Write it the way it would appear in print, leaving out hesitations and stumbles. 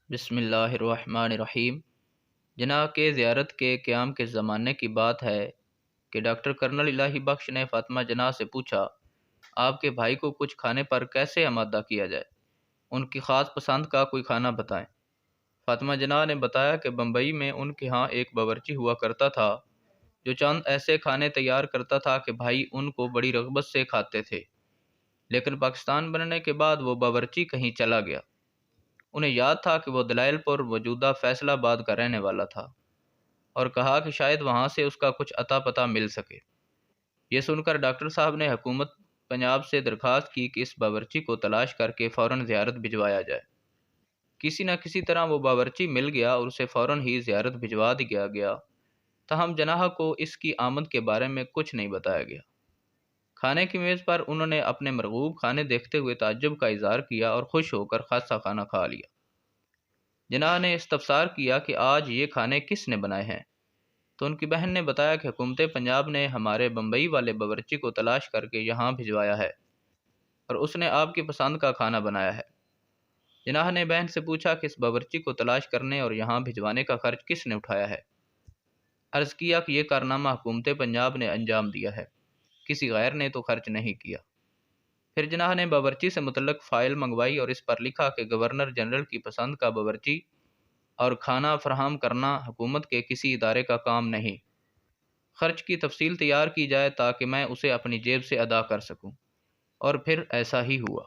بسم اللہ الرحمن الرحیم۔ جناح کے زیارت کے قیام کے زمانے کی بات ہے کہ ڈاکٹر کرنل الہی بخش نے فاطمہ جناح سے پوچھا، آپ کے بھائی کو کچھ کھانے پر کیسے آمادہ کیا جائے؟ ان کی خاص پسند کا کوئی کھانا بتائیں۔ فاطمہ جناح نے بتایا کہ بمبئی میں ان کے ہاں ایک باورچی ہوا کرتا تھا جو چند ایسے کھانے تیار کرتا تھا کہ بھائی ان کو بڑی رغبت سے کھاتے تھے، لیکن پاکستان بننے کے بعد وہ باورچی کہیں چلا گیا۔ انہیں یاد تھا کہ وہ دلائل پر موجودہ فیصل آباد کا رہنے والا تھا اور کہا کہ شاید وہاں سے اس کا کچھ اتا پتہ مل سکے۔ یہ سن کر ڈاکٹر صاحب نے حکومت پنجاب سے درخواست کی کہ اس باورچی کو تلاش کر کے فوراً زیارت بھجوایا جائے۔ کسی نہ کسی طرح وہ باورچی مل گیا اور اسے فوراً ہی زیارت بھجوا دیا گیا، تاہم جناح کو اس کی آمد کے بارے میں کچھ نہیں بتایا گیا۔ کھانے کی میز پر انہوں نے اپنے مرغوب کھانے دیکھتے ہوئے تعجب کا اظہار کیا اور خوش ہو کر خاصا کھانا کھا لیا۔ جناح نے استفسار کیا کہ آج یہ کھانے کس نے بنائے ہیں، تو ان کی بہن نے بتایا کہ حکومت پنجاب نے ہمارے بمبئی والے باورچی کو تلاش کر کے یہاں بھجوایا ہے اور اس نے آپ کی پسند کا کھانا بنایا ہے۔ جناح نے بہن سے پوچھا کہ اس باورچی کو تلاش کرنے اور یہاں بھجوانے کا خرچ کس نے اٹھایا ہے؟ عرض کیا کہ یہ کارنامہ حکومت پنجاب نے انجام دیا ہے، کسی غیر نے تو خرچ نہیں کیا۔ پھر جناح نے باورچی سے متعلق فائل منگوائی اور اس پر لکھا کہ گورنر جنرل کی پسند کا باورچی اور کھانا فراہم کرنا حکومت کے کسی ادارے کا کام نہیں۔ خرچ کی تفصیل تیار کی جائے تاکہ میں اسے اپنی جیب سے ادا کر سکوں، اور پھر ایسا ہی ہوا۔